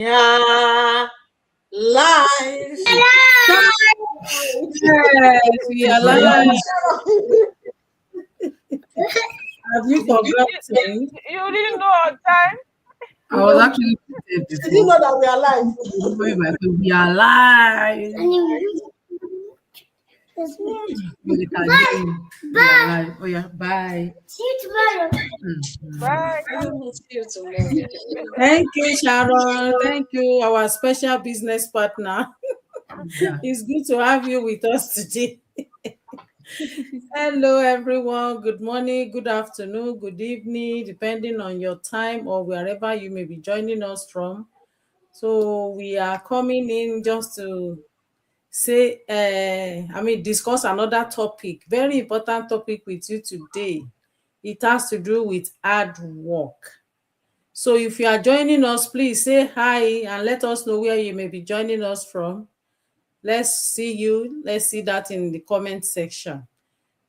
Yeah, live. Yes, we are live. Have you forgotten? You didn't know on time? I was actually there Did you before. know that we are live? We are live. We can hear you. We are live. Oh yeah, bye. See you tomorrow. Bye. I will see you tomorrow. Thank you, Sharon. Thank you, our special business partner. Yeah. It's good to have you with us today. Hello, everyone. Good morning, good afternoon, good evening, depending on your time or wherever you may be joining us from. So we are coming in just to say, discuss another topic, very important topic with you today. It has to do with hard work. So if you are joining us, please say hi and let us know where you may be joining us from. Let's see you. Let's see that in the comment section.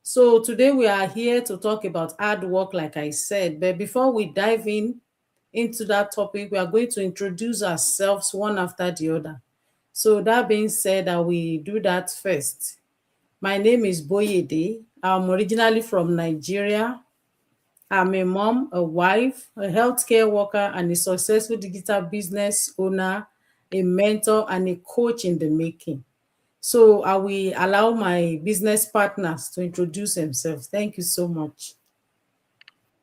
So today we are here to talk about hard work, like I said. But before we dive into that topic, we are going to introduce ourselves one after the other. So that being said, I will do that first. My name is Boyede. I'm originally from Nigeria. I'm a mom, a wife, a healthcare worker, and a successful digital business owner, a mentor, and a coach in the making. So I will allow my business partners to introduce themselves. Thank you so much.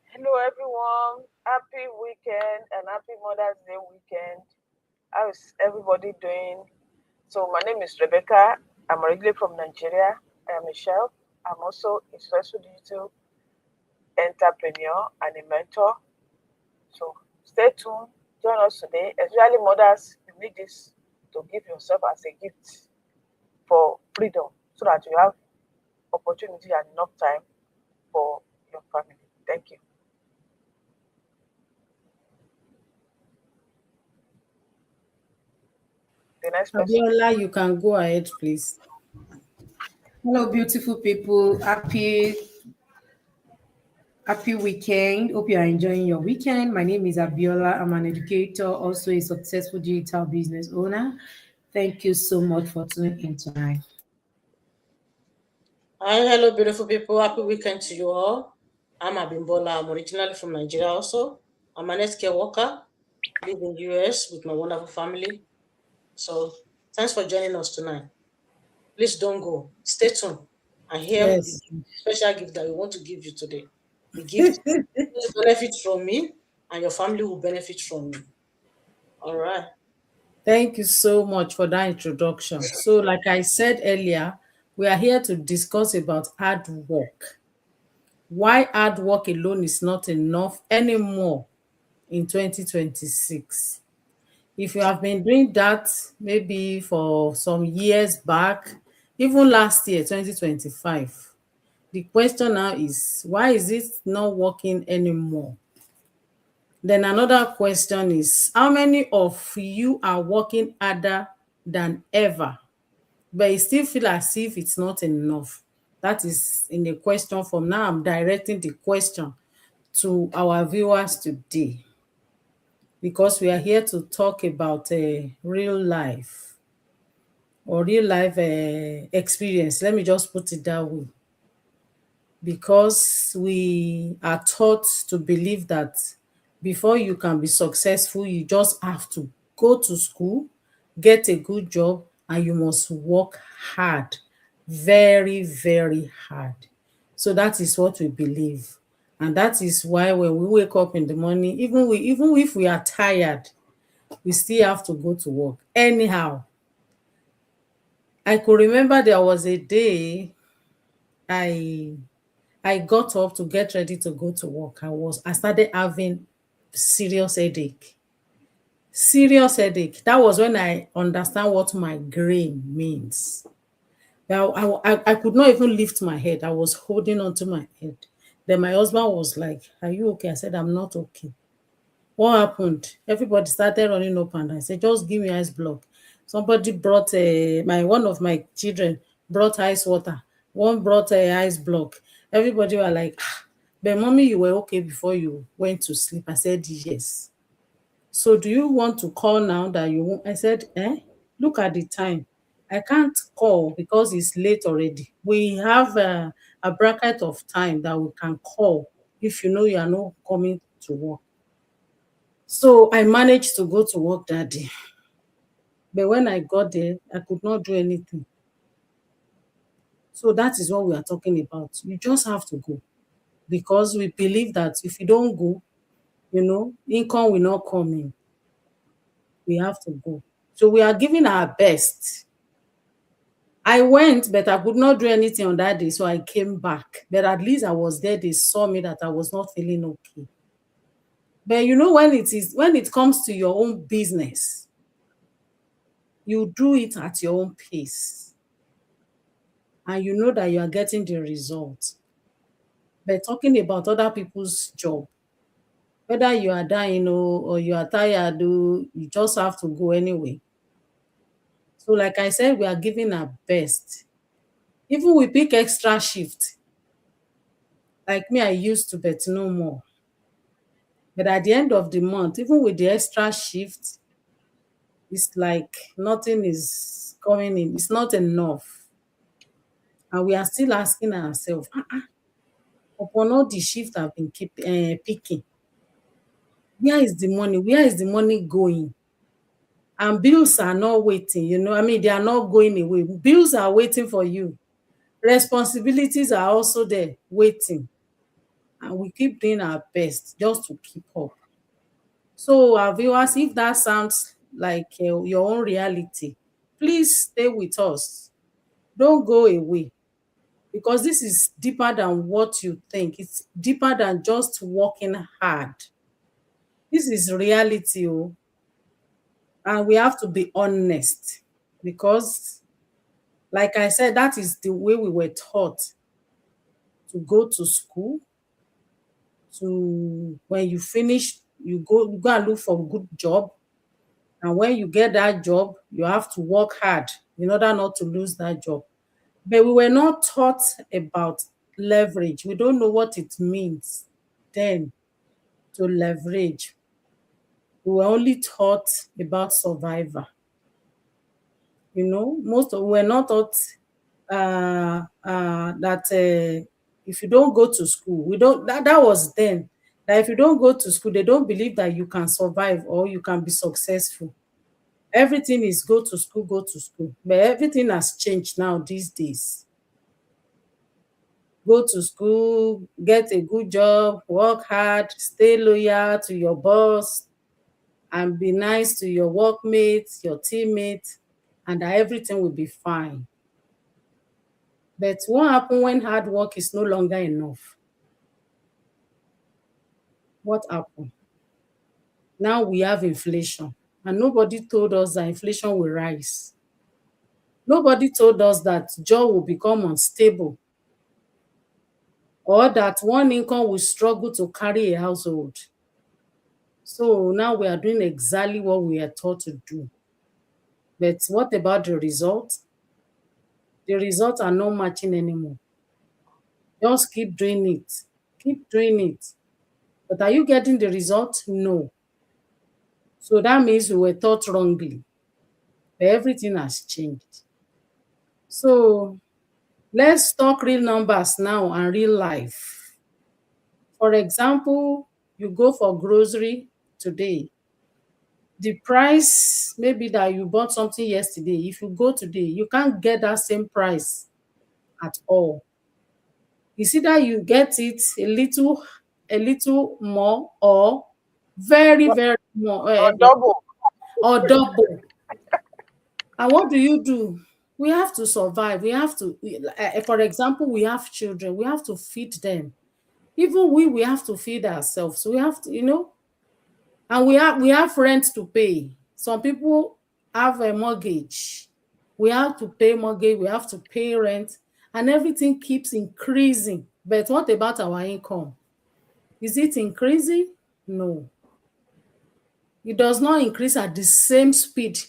Hello, everyone. Happy weekend and happy Mother's Day weekend. How is everybody doing? So, my name is Rebecca. I'm originally from Nigeria. I am a chef. I'm also a successful digital entrepreneur and a mentor. So, stay tuned. Join us today. Especially mothers, you need this to give yourself as a gift for freedom so that you have opportunity and enough time for your family. Thank you. The next person. Abiola, you can go ahead, please. Hello, beautiful people. Happy weekend. Hope you are enjoying your weekend. My name is Abiola. I'm an educator, also a successful digital business owner. Thank you so much for tuning in tonight. Hi, hello, beautiful people. Happy weekend to you all. I'm Abimbola. I'm originally from Nigeria also. I'm an healthcare worker, live in the US with my wonderful family. So thanks for joining us tonight. Please don't go. Stay tuned and hear the Yes. special gift that we want to give you today. The gift will benefit from me and your family will benefit from me. All right. Thank you so much for that introduction. So, like I said earlier, we are here to discuss about hard work. Why hard work alone is not enough anymore in 2026. If you have been doing that maybe for some years back, even last year, 2025, the question now is, why is it not working anymore? Then another question is, how many of you are working harder than ever, but you still feel as if it's not enough? That is in the question form. Now I'm directing the question to our viewers today, because we are here to talk about real life or real life experience. Let me just put it that way. Because we are taught to believe that before you can be successful, you just have to go to school, get a good job, and you must work hard, very, very hard. So that is what we believe. And that is why when we wake up in the morning, even if we are tired, we still have to go to work. Anyhow, I could remember there was a day I I got up to get ready to go to work. I started having serious headache. Serious headache. That was when I understand what migraine means. Now I could not even lift my head. I was holding on to my head. Then my husband was like, "Are you okay?" I said, "I'm not okay." What happened? Everybody started running up and I said, "Just give me ice block." Somebody brought my one of my children brought ice water. One brought a ice block. Everybody were like, "Ah, but mommy, you were okay before you went to sleep." I said, "Yes." So do you want to call now that you won't? I said, look at the time. I can't call because it's late already. We have a bracket of time that we can call if you know you are not coming to work. So I managed to go to work that day. But when I got there, I could not do anything. So that is what we are talking about. You just have to go because we believe that if you don't go, income will not come in. We have to go. So we are giving our best. I went, but I could not do anything on that day, so I came back. But at least I was there. They saw me that I was not feeling okay. But when it comes to your own business, you do it at your own pace, and you know that you are getting the result. But talking about other people's job, whether you are dying or you are tired, you just have to go anyway. So, like I said, we are giving our best. Even we pick extra shift. Like me, I used to, but no more. But at the end of the month, even with the extra shift, it's like nothing is coming in. It's not enough. And we are still asking ourselves, upon all the shift I've been picking, where is the money? Where is the money going? And bills are not waiting, they are not going away. Bills are waiting for you. Responsibilities are also there waiting. And we keep doing our best just to keep up. So, our viewers, if that sounds like your own reality, please stay with us. Don't go away because this is deeper than what you think. It's deeper than just working hard. This is reality, and we have to be honest because, like I said, that is the way we were taught to go to school. To when you finish, you go and look for a good job. And when you get that job, you have to work hard in order not to lose that job. But we were not taught about leverage. We don't know what it means then to leverage. We were only taught about survivor. We're not taught that if you don't go to school, that was then. That if you don't go to school, they don't believe that you can survive or you can be successful. Everything is go to school, go to school. But everything has changed now these days. Go to school, get a good job, work hard, stay loyal to your boss, and be nice to your workmates, your teammates, and that everything will be fine. But what happens when hard work is no longer enough? What happened? Now we have inflation, and nobody told us that inflation will rise. Nobody told us that job will become unstable or that one income will struggle to carry a household. So now we are doing exactly what we are taught to do. But what about the results? The results are not matching anymore. Just keep doing it. Keep doing it. But are you getting the result? No. So that means we were taught wrongly. But everything has changed. So let's talk real numbers now and real life. For example, you go for grocery today. The price maybe that you bought something yesterday, if you go today, you can't get that same price at all. It's either you get it a little more or very, very more Or double. or double. And what do? We have to survive. We have to, for example, we have children. We have to feed them. Even we have to feed ourselves. We have to, and we have rent to pay. Some people have a mortgage. We have to pay mortgage. We have to pay rent, and everything keeps increasing. But what about our income? Is it increasing? No. It does not increase at the same speed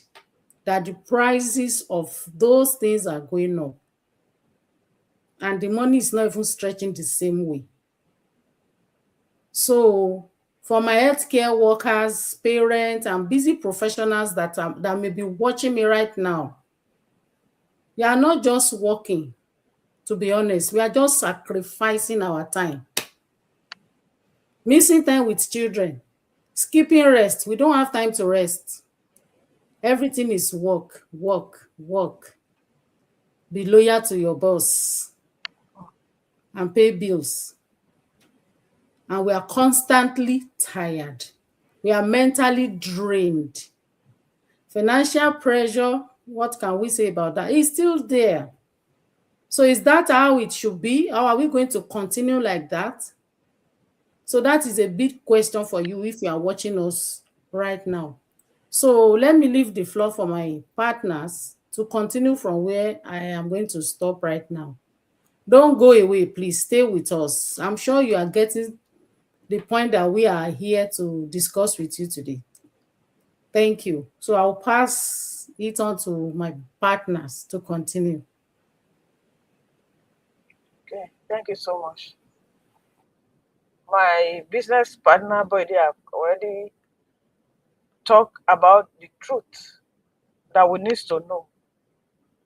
that the prices of those things are going up. And the money is not even stretching the same way. So For my healthcare workers, parents, and busy professionals that may be watching me right now, you are not just working, to be honest. We are just sacrificing our time. Missing time with children, skipping rest. We don't have time to rest. Everything is work, work, work. Be loyal to your boss and pay bills. And we are constantly tired. We are mentally drained. Financial pressure, what can we say about that? It's still there. So is that how it should be? How are we going to continue like that? So that is a big question for you if you are watching us right now. So let me leave the floor for my partners to continue from where I am going to stop right now. Don't go away, please stay with us. I'm sure you are getting the point that we are here to discuss with you today. Thank you. So I'll pass it on to my partners to continue. Okay, thank you so much. My business partner, but they have already talked about the truth that we need to know,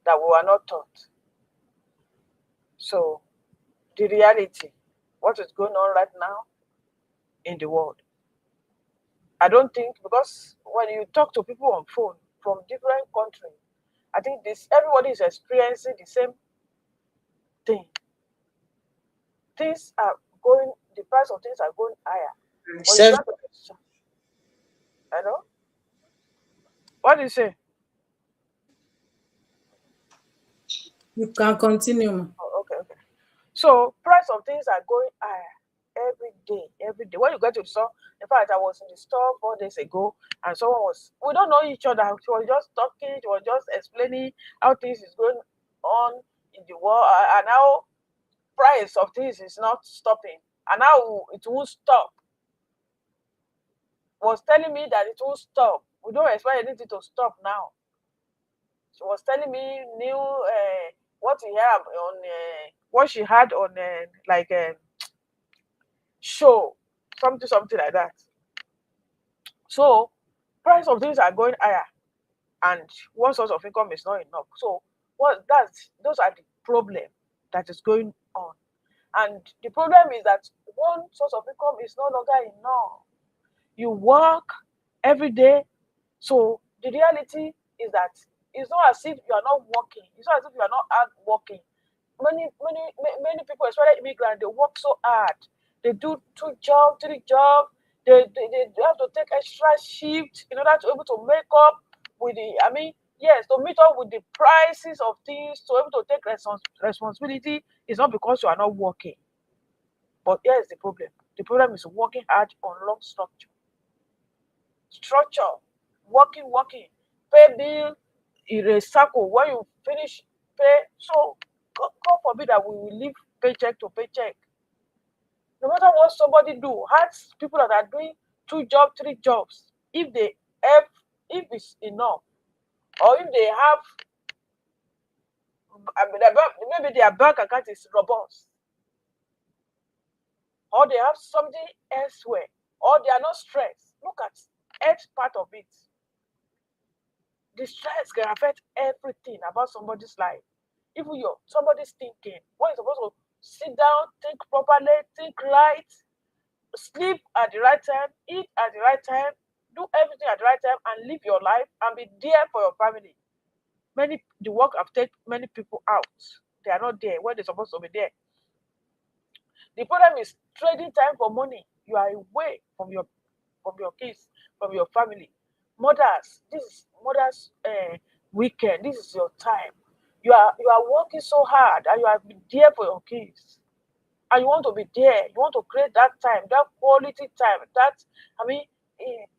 that we were not taught. So, the reality, what is going on right now in the world. I don't think, because when you talk to people on phone from different countries, I think everybody is experiencing the same thing. Things are going, the price of things are going higher. Self- Hello? What do you say? You can continue. Oh, okay. So price of things are going higher every day. When you go to the store, in fact, I was in the store 4 days ago, and we don't know each other. She was just talking, she was just explaining how things is going on in the world, and how price of things is not stopping, and how it won't stop. Was telling me that it won't stop. We don't expect anything to stop now. She was telling me new what he have on what she had on like show, something like that. So price of things are going higher, and one source of income is not enough. So those are the problem that is going on. And the problem is that one source of income is no longer enough. You work every day. So the reality is that it's not as if you are not working. It's not as if you are not hard working. Many people, especially immigrants, they work so hard. They do 2 jobs, 3 jobs. They have to take extra shift in order to be able to make up with to meet up with the prices of things, to be able to take responsibility. Is not because you are not working. But here's the problem. The problem is working hard on long structure. Working, pay bill, in a circle. When you finish, pay. So God forbid that we will live paycheck to paycheck. No matter what somebody do, ask people that are doing 2 jobs, 3 jobs, if it's enough, or if they have, maybe their bank account is robust, or they have something elsewhere, or they are not stressed. Look at each part of it. The stress can affect everything about somebody's life. Even somebody's thinking. When you're supposed to sit down, think properly, think right, sleep at the right time, eat at the right time, do everything at the right time, and live your life and be there for your family. The work have taken many people out. They are not there when they're supposed to be there. The problem is trading time for money. You are away from your kids, from your family. Mothers, this is mothers' weekend. This is your time. You are working so hard, and you are there for your kids, and you want to be there. You want to create that time, that quality time.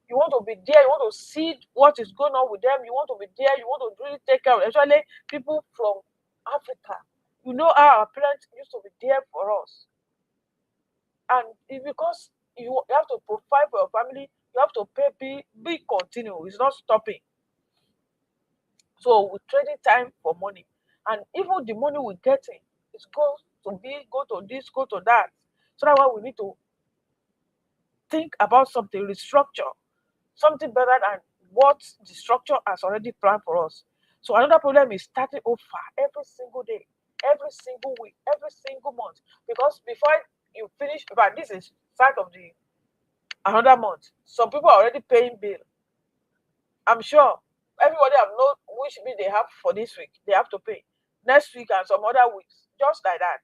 You want to be there. You want to see what is going on with them. You want to be there. You want to really take care of them. Especially people from Africa. You know how our parents used to be there for us, and it's because you have to provide for your family. You have to pay, be continue. It's not stopping. So we're trading time for money, and even the money we're getting is go to this, go to that. So that's why we need to think about something, restructure something better than what the structure has already planned for us. So another problem is starting over every single day, every single week, every single month. Because before you finish, but this is start of the another month. Some people are already paying bill. I'm sure everybody have know which bill they have for this week. They have to pay next week and some other weeks, just like that.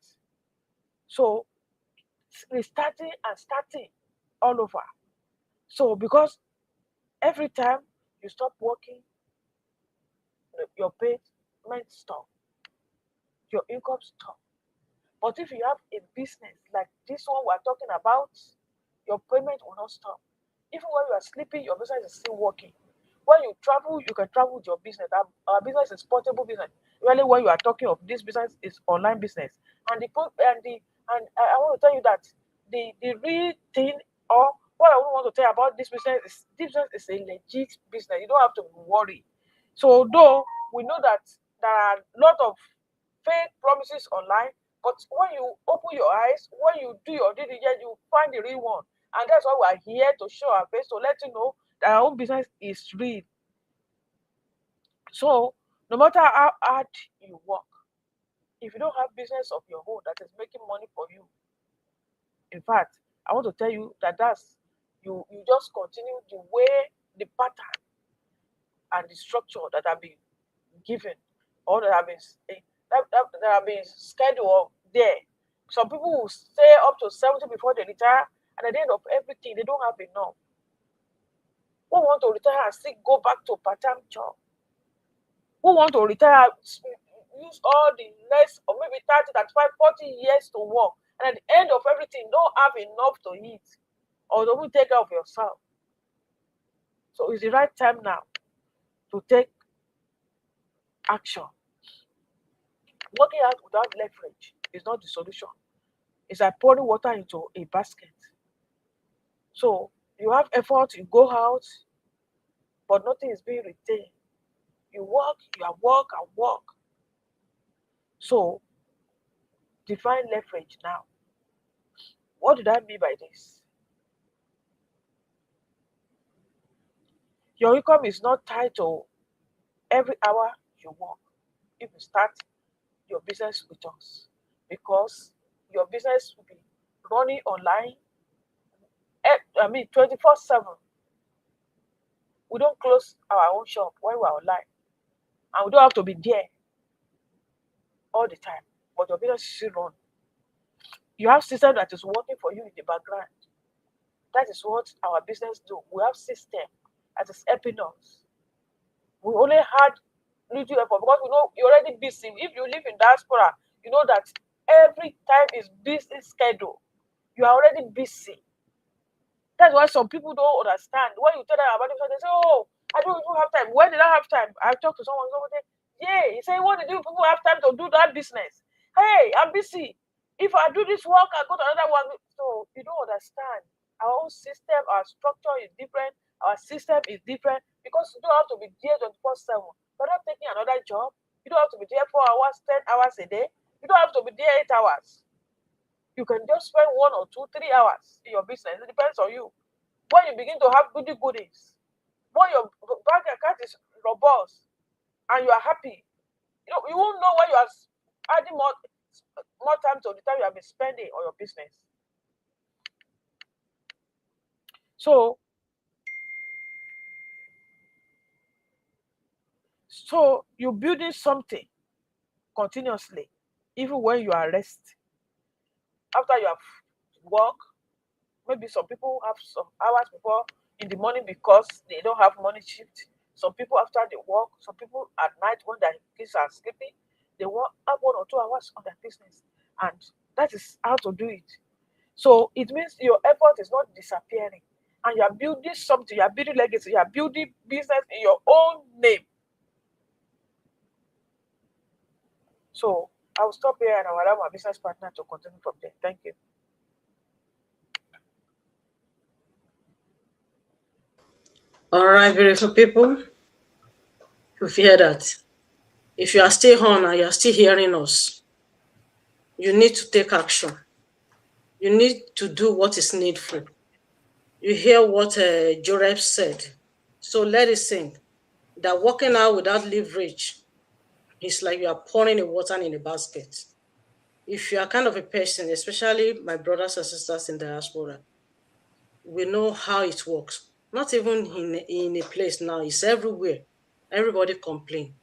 So restarting and starting all over. So because every time you stop working, your payment stop, your income stop. But if you have a business like this one we're talking about, your payment will not stop. Even when you are sleeping, your business is still working. When you travel, you can travel with your business. Our business is portable business. Really, when you are talking of this business is online business. And I want to tell you that the real thing, or what I want to tell you about this business is a legit business. You don't have to worry. So though we know that there are a lot of fake promises online, but when you open your eyes, when you do your due diligence, you find the real one. And that's why we're here to show our face, to let you know that our own business is real. So no matter how hard you work, if you don't have business of your own that is making money for you, in fact, I want to tell you that you just continue the way, the pattern and the structure that have been given, or that have been that have been scheduled there. Some people will stay up to 70 before they retire, and at the end of everything, they don't have enough. Who want to retire and still go back to part-time job? Who want to retire, use all the next or maybe 30, 35, 40 years to work, and at the end of everything, don't have enough to eat or to even take care of yourself? So it's the right time now to take action. Working out without leverage is not the solution. It's like pouring water into a basket. So you have effort, you go out, but nothing is being retained. You work, you are work and work. So define leverage now. What did I mean by this? Your income is not tied to every hour you work. If you start your business with us, because your business will be running online, 24/7. We don't close our own shop when we're online, and we don't have to be there all the time, but your business is still run. You have system that is working for you in the background. That is what our business do. We have system that is helping us. We only had little effort because we know you're already busy. If you live in diaspora, you know that every time is busy schedule. You are already busy. That's why some people don't understand. When you tell them about it, they say, "Oh, I don't even have time." When did I have time? I talked to someone said, "Yeah." He said, "What did you people have time to do that business?" Hey, I'm busy. If I do this work, I go to another one. So you don't understand. Our own system, our structure is different. Our system is different because you don't have to be there 24/7. You're not taking another job. You don't have to be there 4 hours, 10 hours a day. You don't have to be there 8 hours. You can just spend 1 or 2, 3 hours in your business. It depends on you. When you begin to have goodies, when your bank account is robust and you are happy, you won't know when you are adding more time to the time you have been spending on your business. So you're building something continuously, even when you are resting. After you have work, maybe some people have some hours before in the morning because they don't have morning shift. Some people after they work, some people at night when their kids are sleeping, they will have 1 or 2 hours on their business. And that is how to do it. So it means your effort is not disappearing. And you are building something, you are building legacy, you are building business in your own name. So I will stop here and I will allow my business partner to continue from there. Thank you. All right, beautiful people. If you hear that, if you are still on and you are still hearing us, you need to take action. You need to do what is needful. You hear what Joreb said. So let it sink. That working out without leverage is like you are pouring a water in a basket. If you are kind of a person, especially my brothers and sisters in diaspora, we know how it works. Not even in a place now, it's everywhere. Everybody complain.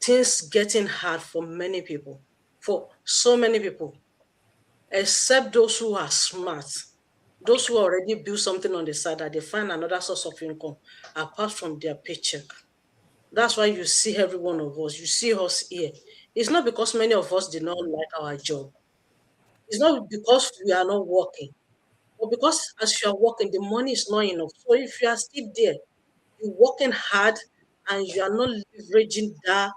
Things getting hard for many people, for so many people, except those who are smart, those who already build something on the side that they find another source of income apart from their paycheck. That's why you see every one of us, you see us here. It's not because many of us did not like our job. It's not because we are not working, but because as you are working, the money is not enough. So if you are still there, you're working hard and you are not leveraging that,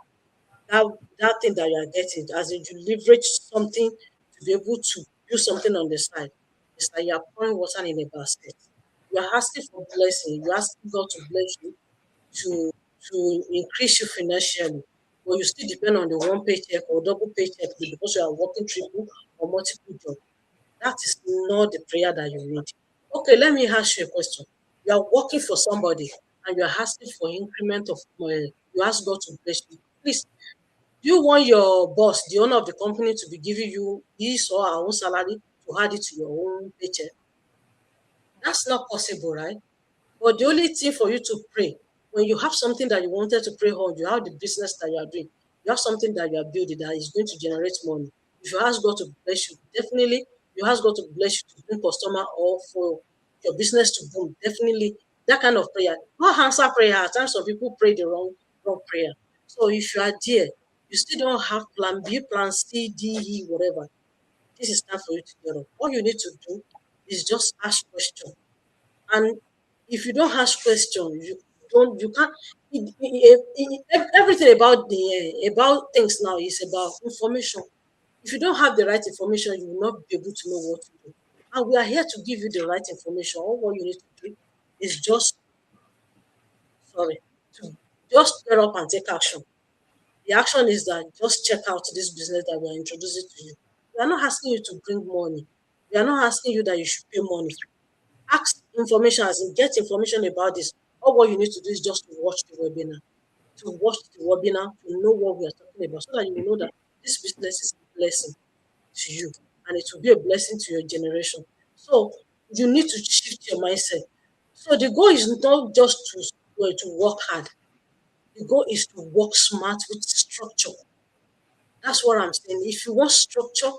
that thing that you are getting, as in you leverage something to be able to do something on the side. It's like you are pouring water in a basket. You are asking for blessing. You are asking God to bless you, to increase you financially, but you still depend on the one paycheck or double paycheck because you are working triple or multiple jobs. That is not the prayer that you need. Okay, let me ask you a question. You are working for somebody and you are asking for increment of money. You ask God to bless you. Please, do you want your boss, the owner of the company, to be giving you his or her own salary to add it to your own paycheck? That's not possible, right? But the only thing for you to pray, when you have something that you wanted to pray on, you have the business that you are doing, you have something that you are building that is going to generate money. If you ask God to bless you, definitely you ask God to bless you to bring customer or for your business to boom. Definitely that kind of prayer. Not answer prayer. At times some people pray the wrong prayer. So if you are there, you still don't have plan B, plan C, D, E, whatever. This is time for you to get up. All you need to do is just ask questions. And if you don't ask questions, you can't. Everything about about things now is about information. If you don't have the right information, you will not be able to know what to do. And we are here to give you the right information. All what you need to do is just, sorry, to just get up and take action. The action is that just check out this business that we are introducing to you. We are not asking you to bring money. We are not asking you that you should pay money. Ask information, as in get information about this. All what you need to do is just to watch the webinar, to know what we are talking about, so that you will know that this business is a blessing to you and it will be a blessing to your generation. So you need to shift your mindset. So the goal is not just to work hard. The goal is to work smart with structure. That's what I'm saying. If you want structure,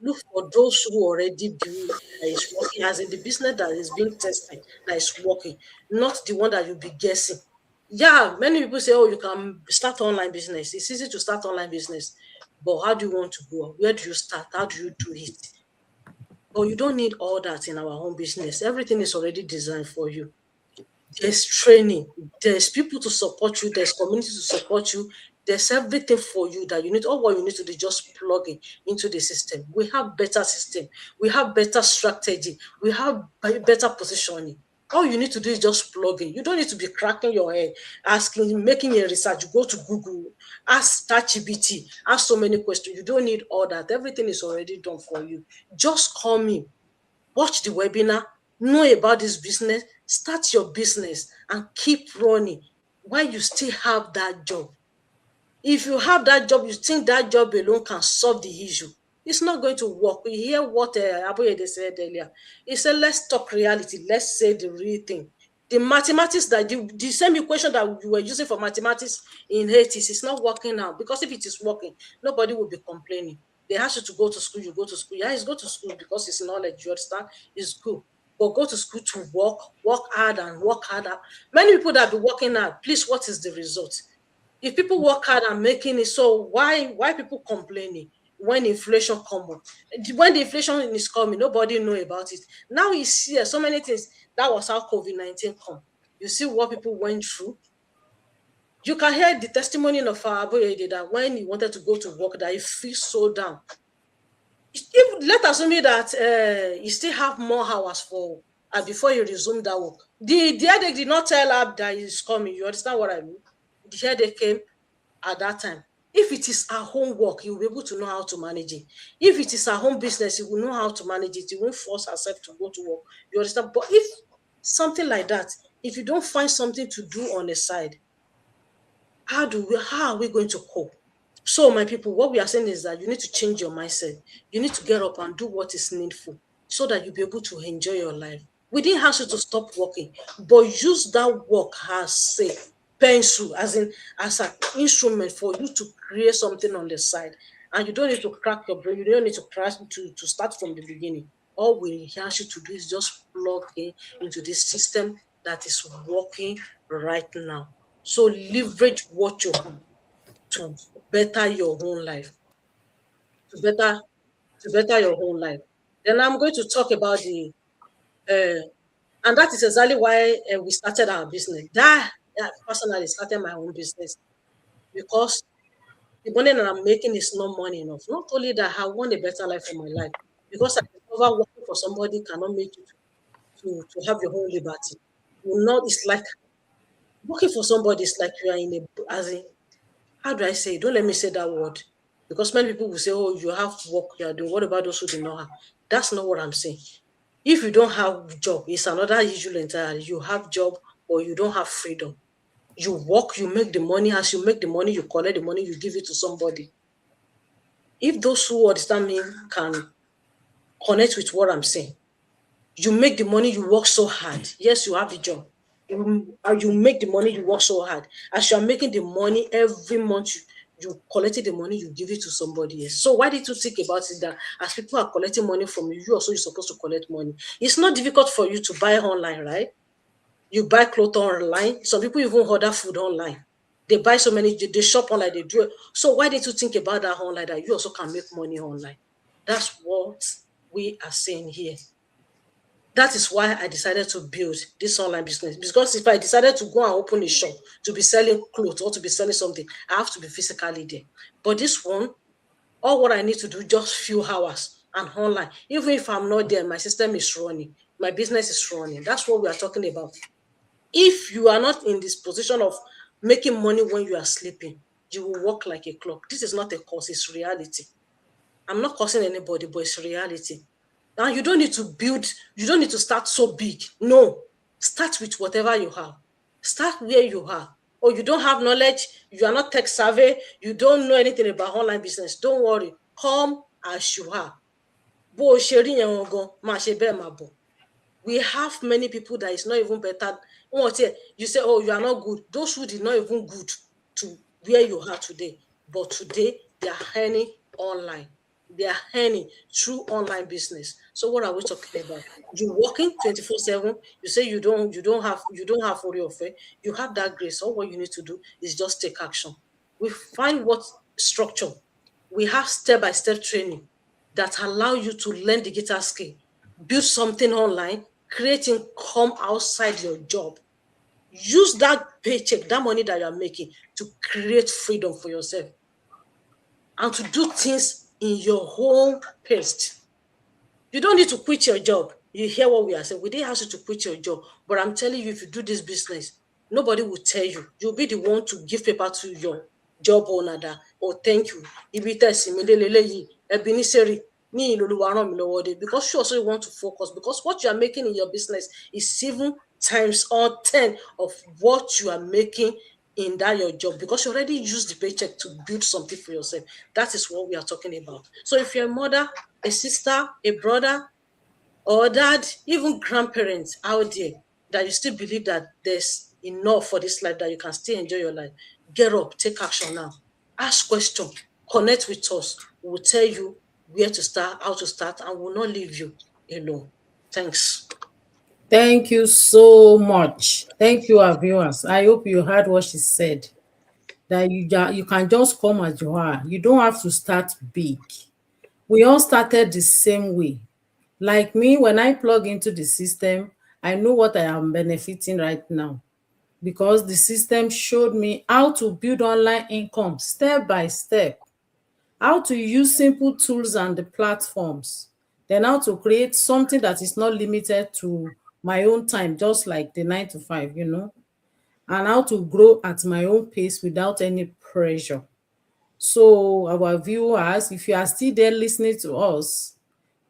look for those who already build that is working, as in the business that is being tested, that is working, not the one that you'll be guessing. Yeah, many people say, oh, you can start online business. It's easy to start online business, but how do you want to go? Where do you start? How do you do it? But you don't need all that in our own business. Everything is already designed for you. There's training, there's people to support you, there's community to support you, there's everything for you that you need. All what you need to do is just plug in into the system. We have better system, we have better strategy, we have better positioning. All you need to do is just plug in. You don't need to be cracking your head, asking, making a research. You go to Google, ask ChatGPT, ask so many questions. You don't need all that. Everything is already done for you. Just come in, watch the webinar, know about this business, start your business and keep running while you still have that job. If you have that job, you think that job alone can solve the issue. It's not going to work. We hear what Aboyede said earlier. He said, let's talk reality. Let's say the real thing. The mathematics that the same equation that you were using for mathematics in 80s is not working now, because if it is working, nobody will be complaining. They ask you to go to school, you go to school. Yeah, it's go to school because it's knowledge, you understand? It's good. But go to school to work hard and work harder. Many people that be working hard, please, what is the result? If people work hard and making it, so why people complaining when inflation come up? When the inflation is coming, nobody know about it. Now you see so many things. That was how COVID-19 come. You see what people went through. You can hear the testimony of Aboyede that when he wanted to go to work, that he feels so down. Let us assume that you still have more hours for before you resume that work. The headache did not tell her that he's coming. You understand what I mean? The headache came at that time. If it is our home work, you will be able to know how to manage it. If it is our home business, you will know how to manage it. You won't force yourself to go to work. You understand? But if something like that, if you don't find something to do on the side, how are we going to cope? So, my people, what we are saying is that you need to change your mindset. You need to get up and do what is needful so that you'll be able to enjoy your life. We didn't ask you to stop working, but use that work as a pencil, as an instrument for you to create something on the side. And you don't need to crack your brain. You don't need to crash to start from the beginning. All we ask you to do is just plug in into this system that is working right now. So leverage what you have to better your own life, to better your own life. Then I'm going to talk about uh, and that is exactly why we started our business. That personally started my own business because the money that I'm making is not money enough. Not only that, I want a better life for my life because I discover working for somebody cannot make you to have your own liberty. You know, it's like working for somebody is like you are in a as in how do I say it? Don't let me say that word. Because many people will say, oh, you have work you are doing. What about those who do not have? That's not what I'm saying. If you don't have job, it's another issue entirely. You have job or you don't have freedom. You work, you make the money. As you make the money, you collect the money, you give it to somebody. If those who understand me can connect with what I'm saying, you make the money, you work so hard. Yes, you have a job. You make the money, you work so hard. As you are making the money every month, you collected the money, you give it to somebody else. So why did you think about it that as people are collecting money from you, you also you're supposed to collect money? It's not difficult for you to buy online, right? You buy clothes online. Some people even order food online. They buy so many, they shop online, they do it. So why did you think about that online that you also can make money online? That's what we are saying here. That is why I decided to build this online business. Because if I decided to go and open a shop to be selling clothes or to be selling something, I have to be physically there. But this one, all what I need to do just few hours and online. Even if I'm not there, my system is running, my business is running. That's what we are talking about. If you are not in this position of making money when you are sleeping, you will work like a clock. This is not a curse, it's reality. I'm not cursing anybody, but it's reality. Now you don't need to build, you don't need to start so big. No, start with whatever you have. Start where you are. Or you don't have knowledge, you are not tech savvy, you don't know anything about online business. Don't worry. Come as you are. Bó o ṣe rí yẹn gan, máa ṣe bẹ́ẹ̀ máa bọ̀. We have many people that is not even better. You say, oh, you are not good. Those who did not even good to where you are today. But today, they are earning online. They are earning through online business. So what are we talking about? You working 24/7. You say you don't have Ori Ofe. You have that grace. All what you need to do is just take action. We find what structure. We have step-by-step training that allow you to learn the guitar skill, build something online, create income outside your job. Use that paycheck, that money that you're making to create freedom for yourself and to do things in your own pace. You don't need to quit your job. You hear what we are saying. We didn't ask you to quit your job, but I'm telling you, if you do this business, nobody will tell you. You'll be the one to give paper to your job owner that, oh, thank you. Because you also want to focus, because what you are making in your business is 7 times or 10 of what you are making in that your job, because you already used the paycheck to build something for yourself. That is what we are talking about. So if you're a mother, a sister, a brother, or dad, even grandparents out there that you still believe that there's enough for this life, that you can still enjoy your life, get up, take action now. Ask questions, connect with us. We'll tell you where to start, how to start, and we'll not leave you alone. Thanks. Thank you so much. Thank you, our viewers. I hope you heard what she said. That you can just come as you are. You don't have to start big. We all started the same way. Like me, when I plug into the system, I know what I am benefiting right now, because the system showed me how to build online income step by step, how to use simple tools and the platforms, then how to create something that is not limited to my own time, just like the 9 to 5, and how to grow at my own pace without any pressure. So our viewers, if you are still there listening to us,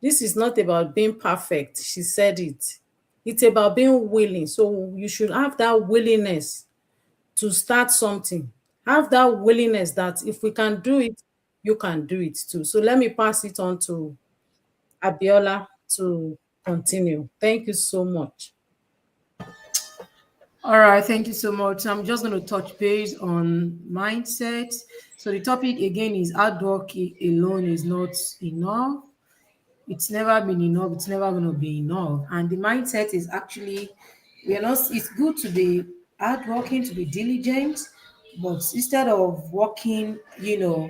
this is not about being perfect. She said it. It's about being willing. So you should have that willingness to start something. Have that willingness that if we can do it, you can do it too. So let me pass it on to Abiola to continue. Thank you so much. All right, thank you so much. I'm just going to touch base on mindset. So the topic again is hard work alone is not enough. It's never been enough. It's never going to be enough. And the mindset is actually, we are not. It's good to be hardworking, to be diligent, but instead of working,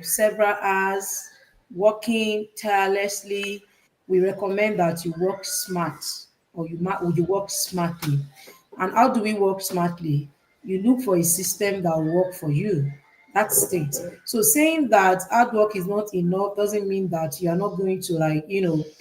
several hours, working tirelessly, we recommend that you work smart, or you work smartly. And how do we work smartly? You look for a system that will work for you. That's it. So saying that hard work is not enough doesn't mean that you are not going to, like,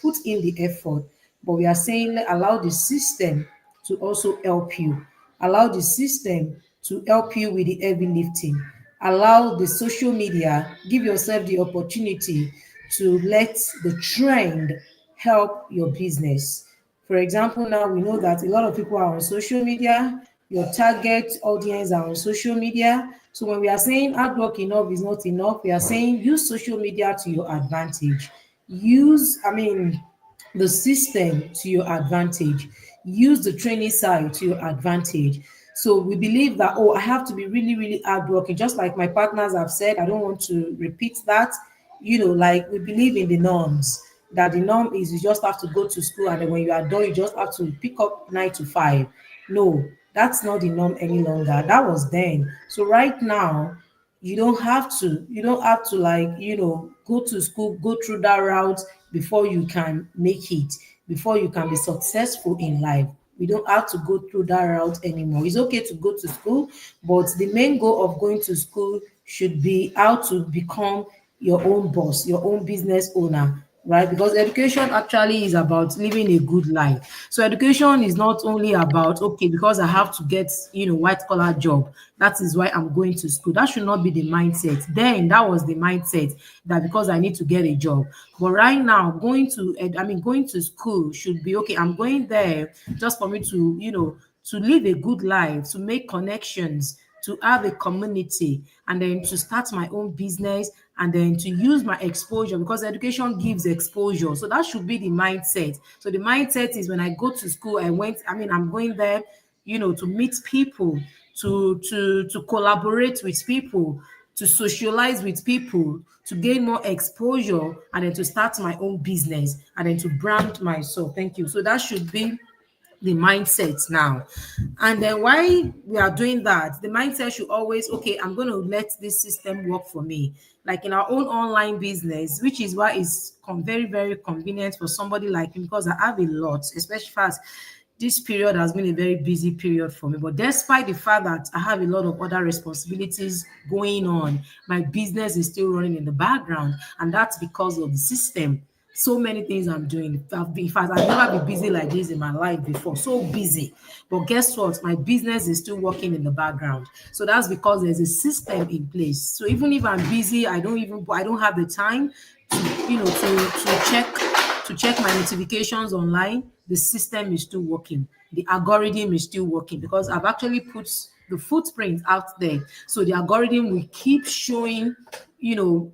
put in the effort. But we are saying allow the system to also help you. Allow the system to help you with the heavy lifting. Allow the social media, give yourself the opportunity to let the trend help your business. For example, now we know that a lot of people are on social media. Your target audience are on social media. So when we are saying hard work enough is not enough, we are saying use social media to your advantage. The system to your advantage. Use the training side to your advantage. So we believe that, oh, I have to be really, really hardworking. Just like my partners have said, I don't want to repeat that. Like, we believe in the norms, that the norm is you just have to go to school, and then when you are done, you just have to pick up 9 to 5. No, that's not the norm any longer. That was then. So right now, you don't have to like, go to school, go through that route before you can make it, before you can be successful in life. We don't have to go through that route anymore. It's okay to go to school, but the main goal of going to school should be how to become your own boss, your own business owner, right? Because education actually is about living a good life. So education is not only about, okay, because I have to get, white collar job, that is why I'm going to school. That should not be the mindset. Then that was the mindset, that because I need to get a job. But right now, going to school should be, okay, I'm going there just for me to, to live a good life, to make connections, to have a community, and then to start my own business, and then to use my exposure, because education gives exposure. So that should be the mindset. So the mindset is, when I go to school, I'm going there, to meet people, to collaborate with people, to socialize with people, to gain more exposure, and then to start my own business, and then to brand myself. Thank you. So that should be the mindset now. And then why we are doing that, the mindset should always, okay, I'm going to let this system work for me. Like in our own online business, which is why it's very, very convenient for somebody like me, because I have a lot, especially fast. This period has been a very busy period for me. But despite the fact that I have a lot of other responsibilities going on, my business is still running in the background. And that's because of the system. So many things I'm doing. In fact, I've never been busy like this in my life before. So busy. But guess what? My business is still working in the background. So that's because there's a system in place. So even if I'm busy, I don't have the time to check my notifications online. The system is still working. The algorithm is still working, because I've actually put the footprint out there. So the algorithm will keep showing,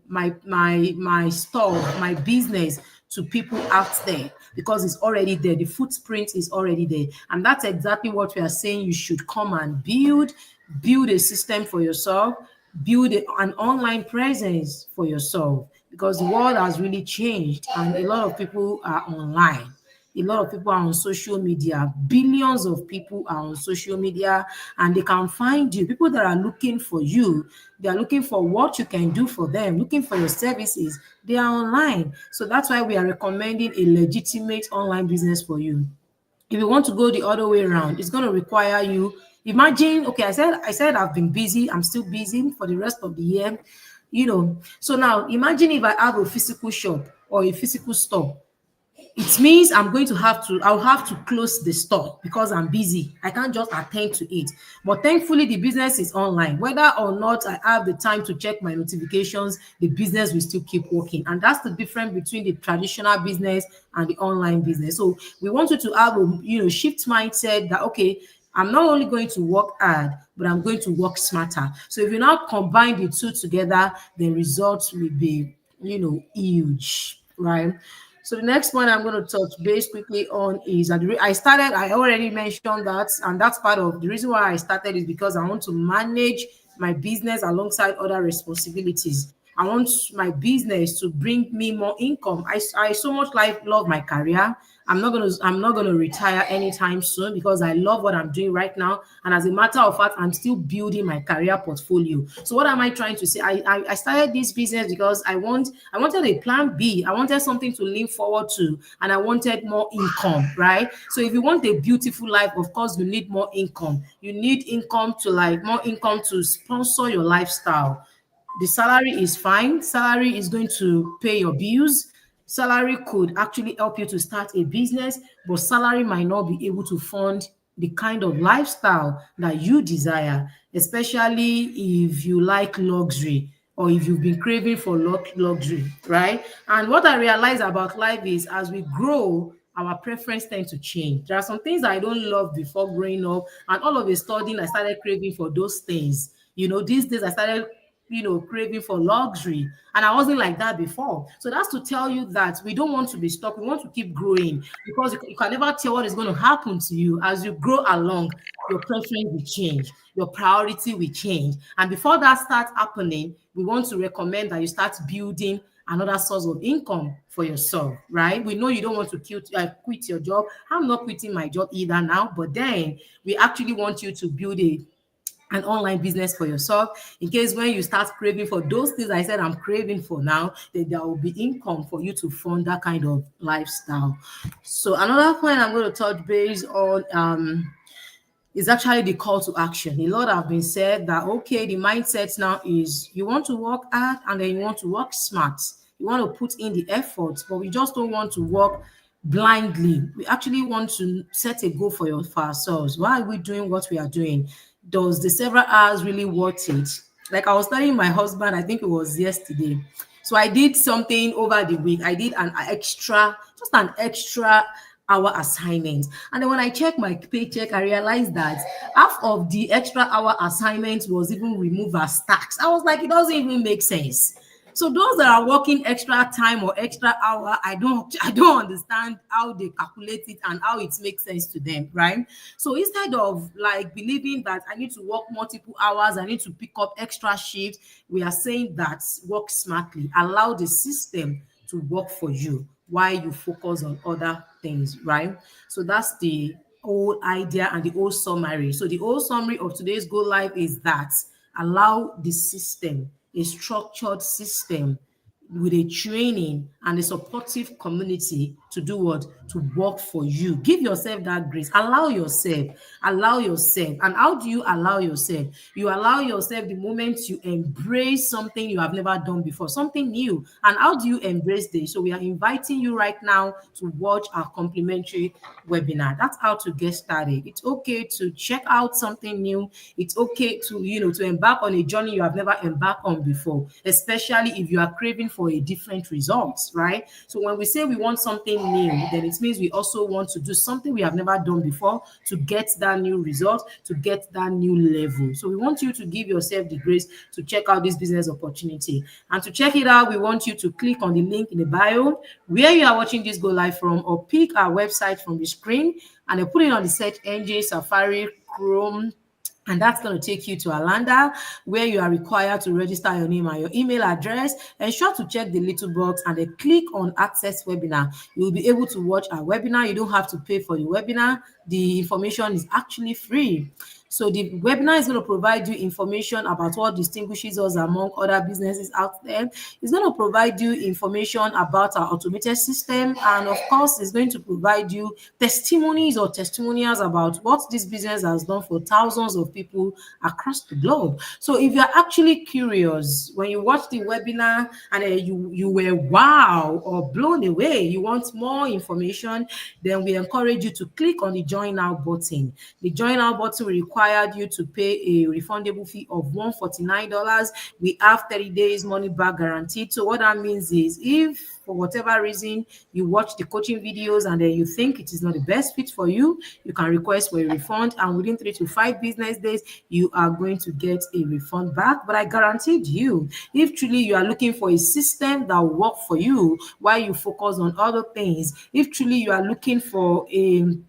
my stuff, my business, to people out there, because it's already there. The footprint is already there. And that's exactly what we are saying. You should come and build a system for yourself, build an online presence for yourself, because the world has really changed, and a lot of people are online. A lot of people are on social media. Billions of people are on social media, and they can find you. People that are looking for you, they are looking for what you can do for them, looking for your services. They are online. So that's why we are recommending a legitimate online business for you. If you want to go the other way around, it's going to require you. Imagine, okay, I said I've been busy. I'm still busy for the rest of the year. So now imagine if I have a physical shop or a physical store. it means I'll have to close the store because I'm busy. I can't just attend to it. But thankfully, the business is online. Whether or not I have the time to check my notifications, the business will still keep working. And that's the difference between the traditional business and the online business. So we want you to have a shift mindset that okay, I'm not only going to work hard, but I'm going to work smarter. So if you now combine the two together, the results will be, huge, right? So the next one I'm going to touch base quickly on is that I already mentioned that, and that's part of the reason why I started is because I want to manage my business alongside other responsibilities. I want my business to bring me more income. I so much love my career. I'm not gonna retire anytime soon because I love what I'm doing right now. And as a matter of fact, I'm still building my career portfolio. So what am I trying to say? I started this business because I wanted a plan B. I wanted something to look forward to, and I wanted more income, right? So if you want a beautiful life, of course you need more income. You need income to more income to sponsor your lifestyle. The salary is fine. Salary is going to pay your bills. Salary could actually help you to start a business, but salary might not be able to fund the kind of lifestyle that you desire, especially if you like luxury or if you've been craving for luxury, right? And what I realize about life is as we grow, our preference tend to change. There are some things I don't love before growing up, and all of a sudden I started craving for those things. These days I started craving for luxury. And I wasn't like that before. So that's to tell you that we don't want to be stuck. We want to keep growing because you can never tell what is going to happen to you. As you grow along, your preference will change, your priority will change. And before that starts happening, we want to recommend that you start building another source of income for yourself, right? We know you don't want to quit your job. I'm not quitting my job either now, but then we actually want you to build an online business for yourself in case when you start craving for those things I said I'm craving for now, then there will be income for you to fund that kind of lifestyle. So another point I'm going to touch base on is actually the call to action. A lot have been said that okay, the mindset now is you want to work hard and then you want to work smart. You want to put in the effort, but we just don't want to work blindly. We actually want to set a goal for ourselves. Why are we doing what we are doing? Does the several hours really worth it? Like I was telling my husband, I think it was yesterday. So I did something over the week. I did just an extra hour assignment. And then when I checked my paycheck, I realized that half of the extra hour assignment was even removed as tax. I was like, it doesn't even make sense. So those that are working extra time or extra hour, I don't understand how they calculate it and how it makes sense to them, right? So instead of believing that I need to work multiple hours, I need to pick up extra shifts, we are saying that work smartly. Allow the system to work for you while you focus on other things, right? So that's the whole idea and the whole summary. So the whole summary of today's Go Live is that allow the system, a structured system with a training and a supportive community to do what? To work for you. Give yourself that grace. Allow yourself. Allow yourself. And how do you allow yourself? You allow yourself the moment you embrace something you have never done before, something new. And how do you embrace this? So we are inviting you right now to watch our complimentary webinar. That's how to get started. It's okay to check out something new. It's okay to embark on a journey you have never embarked on before, especially if you are craving for a different result, right? So when we say we want something new, then it means we also want to do something we have never done before to get that new result, to get that new level. So we want you to give yourself the grace to check out this business opportunity. And to check it out, we want you to click on the link in the bio where you are watching this Go Live from, or pick our website from the screen and then put it on the search engine, Safari, Chrome, and that's going to take you to Alanda, where you are required to register your name and your email address. Ensure to check the little box and then click on Access Webinar. You will be able to watch our webinar. You don't have to pay for the webinar. the information is actually free. So the webinar is going to provide you information about what distinguishes us among other businesses out there. It's going to provide you information about our automated system. And of course, it's going to provide you testimonies or testimonials about what this business has done for thousands of people across the globe. So if you're actually curious, when you watch the webinar and you were wow or blown away, you want more information, then we encourage you to click on the Join Now button. The Join Now button will required you to pay a refundable fee of $149. We have 30 days money back guaranteed. So what that means is, if for whatever reason you watch the coaching videos and then you think it is not the best fit for you, you can request for a refund, and within 3 to 5 business days you are going to get a refund back. But I guaranteed you, if truly you are looking for a system that will work for you while you focus on other things, if truly you are looking for an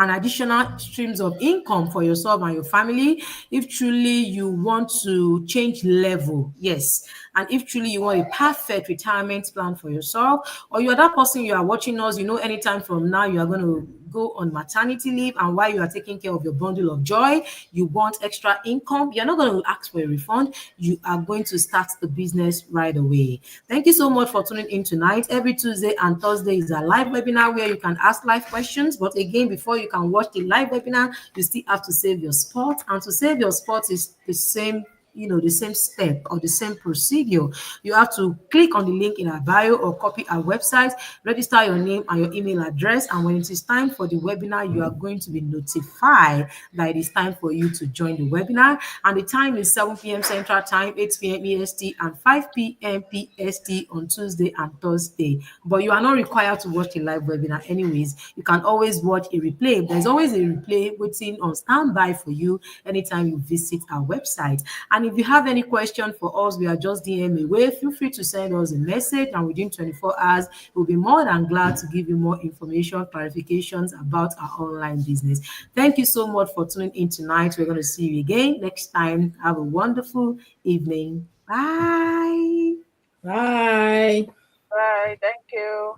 additional streams of income for yourself and your family, if truly you want to change level, yes, and if truly you want a perfect retirement plan for yourself, or you're that person, you are watching us, anytime from now you are going to go on maternity leave, and while you are taking care of your bundle of joy, you want extra income, you're not going to ask for a refund, you are going to start the business right away. Thank you so much for tuning in tonight. Every Tuesday and Thursday is a live webinar where you can ask live questions, but again, before you can watch the live webinar, you still have to save your spot, and to save your spot is the same step or the same procedure. You have to click on the link in our bio or copy our website, register your name and your email address, and when it is time for the webinar, you are going to be notified that it is time for you to join the webinar. And the time is 7 p.m. Central Time, 8 p.m. EST, and 5 p.m. PST on Tuesday and Thursday. But you are not required to watch the live webinar anyways. You can always watch a replay. There's always a replay waiting on standby for you anytime you visit our website. And if you have any question for us, we are just DM away. Feel free to send us a message, and within 24 hours, we'll be more than glad to give you more information, clarifications about our online business. Thank you so much for tuning in tonight. We're going to see you again next time. Have a wonderful evening. Bye. Bye. Bye. Thank you.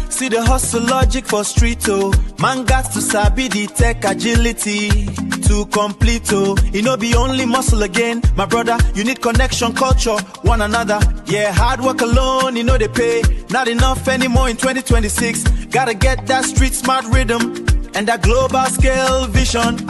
See the hustle logic for street, oh. Man got to sabi the tech agility to complete, oh. It no be only muscle again, my brother. You need connection, culture, one another. Yeah, hard work alone, they pay. Not enough anymore in 2026. Gotta get that street smart rhythm and that global scale vision.